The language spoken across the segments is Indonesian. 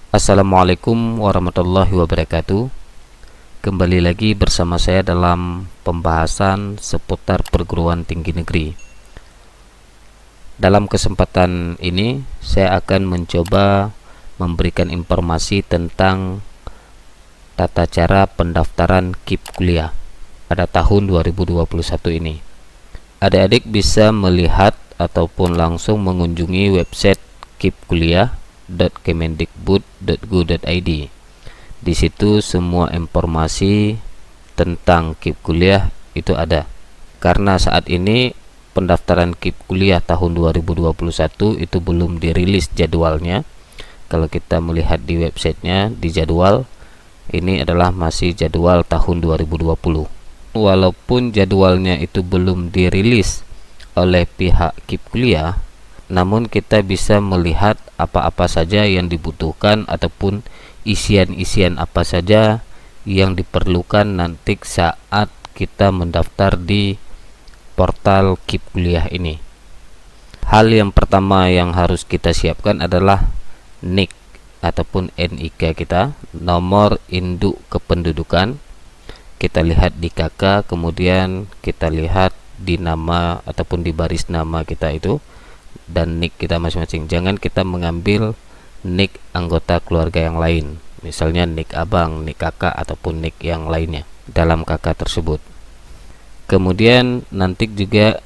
Assalamualaikum warahmatullahi wabarakatuh. Kembali lagi bersama saya dalam pembahasan seputar perguruan tinggi negeri. Dalam kesempatan ini saya akan mencoba memberikan informasi tentang tata cara pendaftaran KIP kuliah pada tahun 2021 ini. Adik-adik bisa melihat ataupun langsung mengunjungi website kipkuliah.kemendikbud.go.id. Di situ semua informasi tentang KIP kuliah itu ada. Karena saat ini pendaftaran KIP kuliah tahun 2021 itu belum dirilis jadwalnya. Kalau kita melihat di websitenya, di jadwal ini adalah masih jadwal tahun 2020. Walaupun jadwalnya itu belum dirilis oleh pihak KIP kuliah, namun kita bisa melihat apa-apa saja yang dibutuhkan ataupun isian-isian apa saja yang diperlukan nanti saat kita mendaftar di portal KIP kuliah ini. Hal yang pertama yang harus kita siapkan adalah NIK ataupun NIK kita, nomor induk kependudukan. Kita lihat di KK, kemudian kita lihat di nama ataupun di baris nama kita itu dan NIK kita masing-masing. Jangan kita mengambil NIK anggota keluarga yang lain, misalnya NIK abang, NIK kakak ataupun NIK yang lainnya dalam KK tersebut. Kemudian nanti juga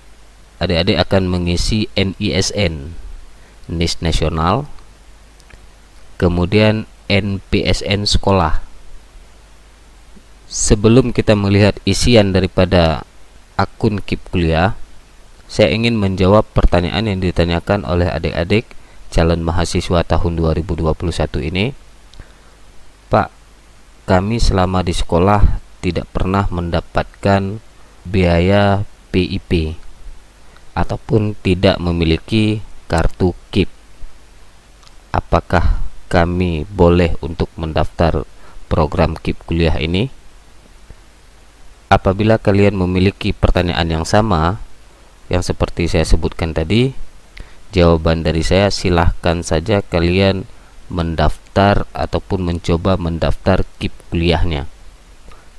adik-adik akan mengisi NISN, NIS nasional, kemudian NPSN sekolah. Sebelum kita melihat isian daripada akun KIP kuliah, saya ingin menjawab pertanyaan yang ditanyakan oleh adik-adik calon mahasiswa tahun 2021 ini. Pak, kami selama di sekolah tidak pernah mendapatkan biaya PIP ataupun tidak memiliki kartu KIP. Apakah kami boleh untuk mendaftar program KIP kuliah ini? Apabila kalian memiliki pertanyaan yang sama yang seperti saya sebutkan tadi, jawaban dari saya, silahkan saja kalian mendaftar ataupun mencoba mendaftar KIP kuliahnya,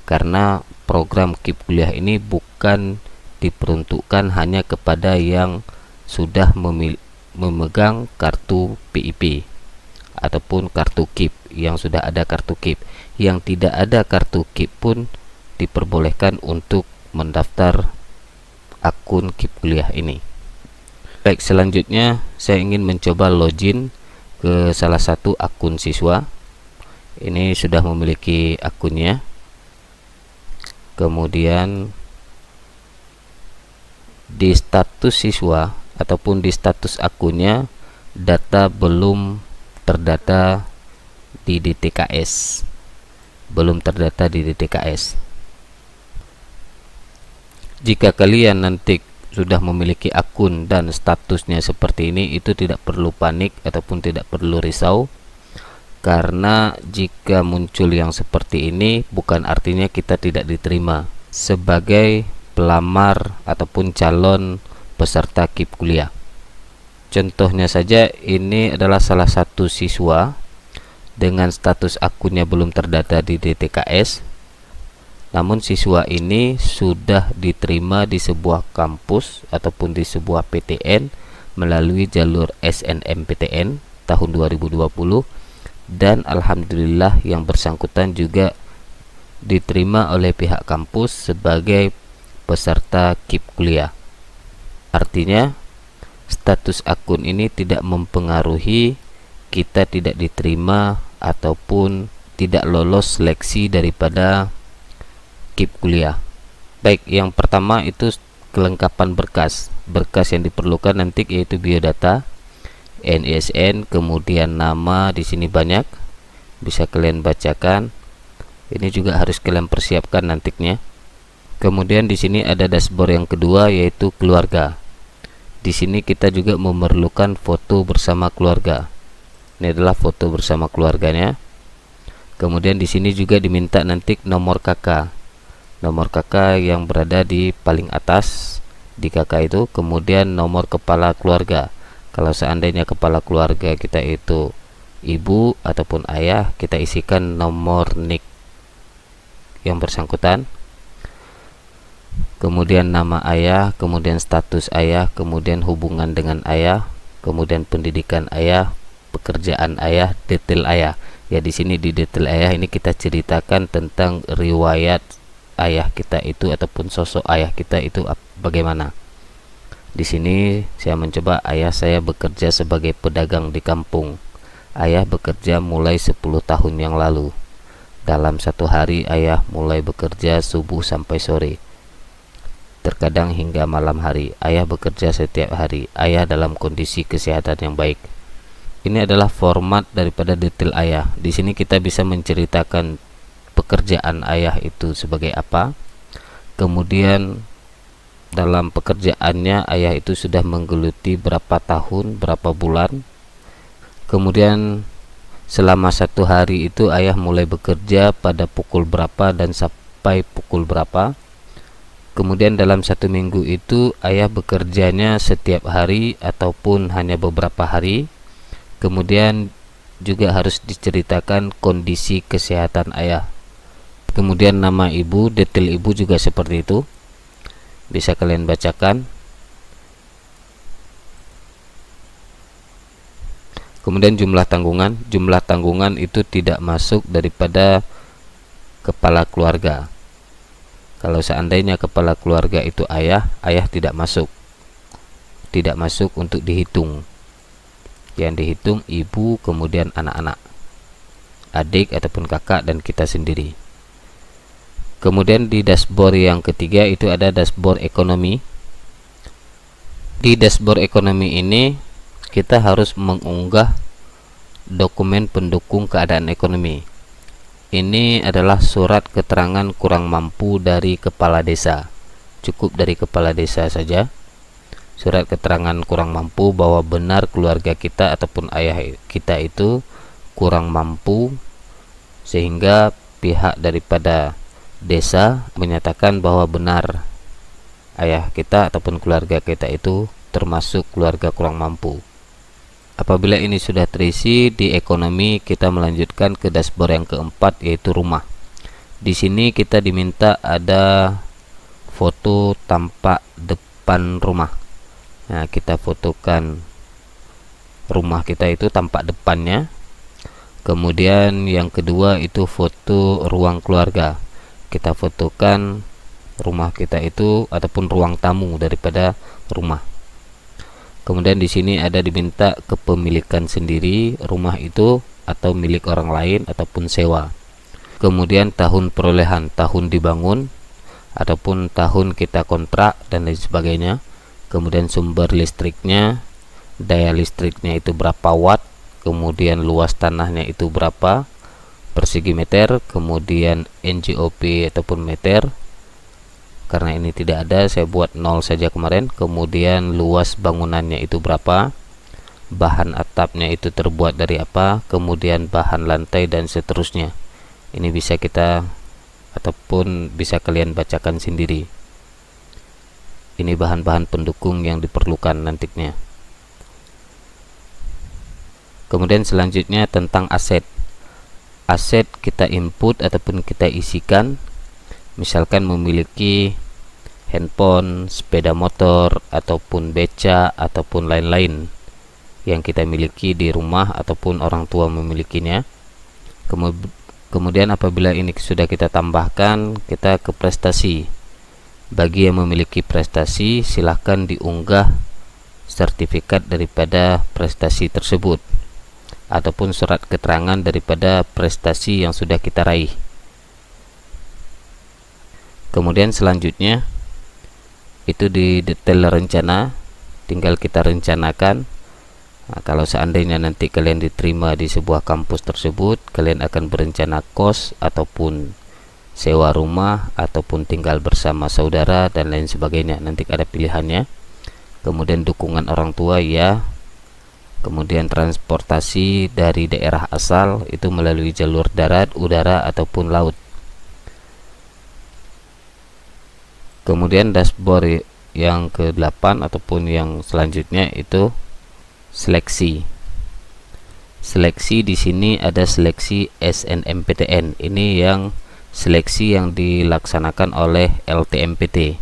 karena program KIP kuliah ini bukan diperuntukkan hanya kepada yang sudah memegang kartu PIP ataupun kartu KIP, yang sudah ada kartu KIP. Yang tidak ada kartu KIP pun diperbolehkan untuk mendaftar akun KIP kuliah ini. Baik, selanjutnya saya ingin mencoba login ke salah satu akun siswa. Ini sudah memiliki akunnya. Kemudian di status siswa ataupun di status akunnya, data belum terdata di DTKS. Belum terdata di DTKS. Jika kalian nanti sudah memiliki akun dan statusnya seperti ini, itu tidak perlu panik ataupun tidak perlu risau, karena jika muncul yang seperti ini bukan artinya kita tidak diterima sebagai pelamar ataupun calon peserta KIP kuliah. Contohnya saja, ini adalah salah satu siswa dengan status akunnya belum terdata di DTKS, namun siswa ini sudah diterima di sebuah kampus ataupun di sebuah PTN melalui jalur SNMPTN tahun 2020, dan alhamdulillah yang bersangkutan juga diterima oleh pihak kampus sebagai peserta KIP kuliah. Artinya status akun ini tidak mempengaruhi kita tidak diterima ataupun tidak lolos seleksi daripada KIP kuliah. Baik, yang pertama itu kelengkapan berkas. Berkas yang diperlukan nanti yaitu biodata, NISN, kemudian nama, di sini banyak, bisa kalian bacakan. Ini juga harus kalian persiapkan nantinya. Kemudian di sini ada dashboard yang kedua yaitu keluarga. Di sini kita juga memerlukan foto bersama keluarga. Ini adalah foto bersama keluarganya. Kemudian di sini juga diminta nanti nomor KK. Nomor KK yang berada di paling atas di KK itu, kemudian nomor kepala keluarga. Kalau seandainya kepala keluarga kita itu ibu ataupun ayah, kita isikan nomor NIK yang bersangkutan, kemudian nama ayah, kemudian status ayah, kemudian hubungan dengan ayah, kemudian pendidikan ayah, pekerjaan ayah, detail ayah. Ya, di sini di detail ayah ini kita ceritakan tentang riwayat ayah kita itu ataupun sosok ayah kita itu bagaimana. Di sini saya mencoba, ayah saya bekerja sebagai pedagang di kampung. Ayah bekerja mulai 10 tahun yang lalu. Dalam satu hari ayah mulai bekerja subuh sampai sore, terkadang hingga malam hari. Ayah bekerja setiap hari. Ayah dalam kondisi kesehatan yang baik. Ini adalah format daripada detail ayah. Di sini kita bisa menceritakan pekerjaan ayah itu sebagai apa. Kemudian dalam pekerjaannya ayah itu sudah menggeluti berapa tahun, berapa bulan. Kemudian selama satu hari itu ayah mulai bekerja pada pukul berapa dan sampai pukul berapa. Kemudian dalam satu minggu itu ayah bekerjanya setiap hari ataupun hanya beberapa hari. Kemudian juga harus diceritakan kondisi kesehatan ayah. Kemudian nama ibu, detail ibu juga seperti itu. Bisa kalian bacakan. Kemudian jumlah tanggungan. Jumlah tanggungan itu tidak masuk daripada kepala keluarga. Kalau seandainya kepala keluarga itu ayah, ayah tidak masuk. Tidak masuk untuk dihitung. Yang dihitung ibu, kemudian anak-anak, adik ataupun kakak, dan kita sendiri. Kemudian di dashboard yang ketiga itu ada dashboard ekonomi. Di dashboard ekonomi ini kita harus mengunggah dokumen pendukung keadaan ekonomi. Ini adalah surat keterangan kurang mampu dari kepala desa. Cukup dari kepala desa saja. Surat keterangan kurang mampu bahwa benar keluarga kita ataupun ayah kita itu kurang mampu, sehingga pihak daripada desa menyatakan bahwa benar ayah kita ataupun keluarga kita itu termasuk keluarga kurang mampu. Apabila ini sudah terisi di ekonomi, kita melanjutkan ke dashboard yang keempat, yaitu rumah. Di sini kita diminta ada foto tampak depan rumah. Nah, kita fotokan rumah kita itu tampak depannya. Kemudian yang kedua itu foto ruang keluarga. Kita fotokan rumah kita itu ataupun ruang tamu daripada rumah. Kemudian di sini ada diminta kepemilikan sendiri rumah itu atau milik orang lain ataupun sewa. Kemudian tahun perolehan, tahun dibangun ataupun tahun kita kontrak dan lain sebagainya. Kemudian sumber listriknya, daya listriknya itu berapa watt, kemudian luas tanahnya itu berapa persegi meter, kemudian NJOP ataupun meter. Karena ini tidak ada, saya buat 0 saja kemarin. Kemudian luas bangunannya itu berapa, bahan atapnya itu terbuat dari apa, kemudian bahan lantai dan seterusnya. Ini bisa kita ataupun bisa kalian bacakan sendiri. Ini bahan-bahan pendukung yang diperlukan nantinya. Kemudian selanjutnya tentang aset. Aset kita input ataupun kita isikan. Misalkan memiliki handphone, sepeda motor, ataupun beca, ataupun lain-lain yang kita miliki di rumah ataupun orang tua memilikinya. Kemudian apabila ini sudah kita tambahkan, kita ke prestasi. Bagi yang memiliki prestasi, silahkan diunggah sertifikat daripada prestasi tersebut ataupun surat keterangan daripada prestasi yang sudah kita raih. Kemudian selanjutnya itu di detail rencana, tinggal kita rencanakan. Nah, kalau seandainya nanti kalian diterima di sebuah kampus tersebut, kalian akan berencana kos ataupun sewa rumah ataupun tinggal bersama saudara dan lain sebagainya. Nanti ada pilihannya. Kemudian dukungan orang tua ya. Kemudian transportasi dari daerah asal itu melalui jalur darat, udara ataupun laut. Kemudian dashboard yang ke-8 ataupun yang selanjutnya itu seleksi. Seleksi di sini ada seleksi SNMPTN. Ini yang seleksi yang dilaksanakan oleh LTMPT.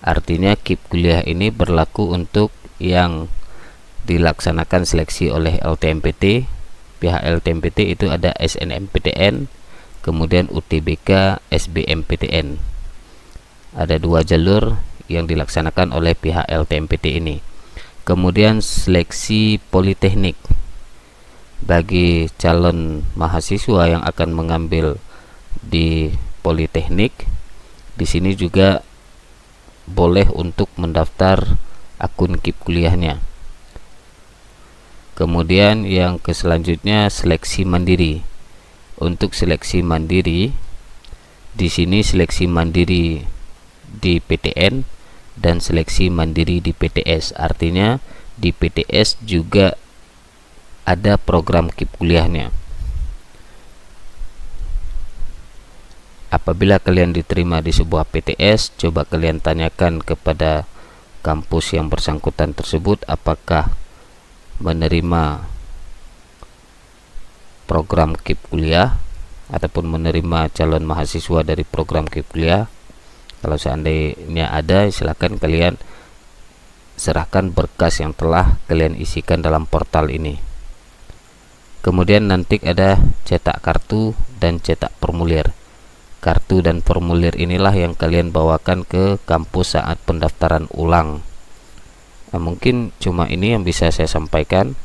Artinya KIP kuliah ini berlaku untuk yang dilaksanakan seleksi oleh LTMPT. Pihak LTMPT itu ada SNMPTN, kemudian UTBK, SBMPTN. Ada 2 jalur yang dilaksanakan oleh pihak LTMPT ini. Kemudian seleksi politeknik bagi calon mahasiswa yang akan mengambil di politeknik. Di sini juga boleh untuk mendaftar akun KIP kuliahnya. Kemudian yang selanjutnya seleksi mandiri. Untuk seleksi mandiri, di sini seleksi mandiri di PTN dan seleksi mandiri di PTS. Artinya di PTS juga ada program KIP kuliahnya. Apabila kalian diterima di sebuah PTS, coba kalian tanyakan kepada kampus yang bersangkutan tersebut apakah menerima program KIP kuliah ataupun menerima calon mahasiswa dari program KIP kuliah. Kalau seandainya ada, silakan kalian serahkan berkas yang telah kalian isikan dalam portal ini. Kemudian nanti ada cetak kartu dan cetak formulir. Kartu dan formulir inilah yang kalian bawakan ke kampus saat pendaftaran ulang. Nah, mungkin cuma ini yang bisa saya sampaikan.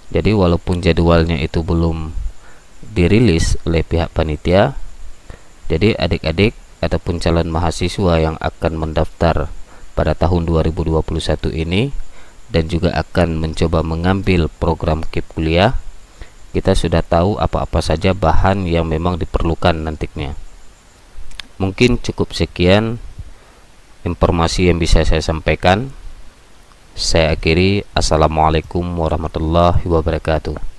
Jadi walaupun jadwalnya itu belum dirilis oleh pihak panitia, jadi adik-adik ataupun calon mahasiswa yang akan mendaftar pada tahun 2021 ini dan juga akan mencoba mengambil program KIP kuliah, kita sudah tahu apa-apa saja bahan yang memang diperlukan nantinya. Mungkin cukup sekian informasi yang bisa saya sampaikan. Saya akhiri. Assalamualaikum warahmatullahi wabarakatuh.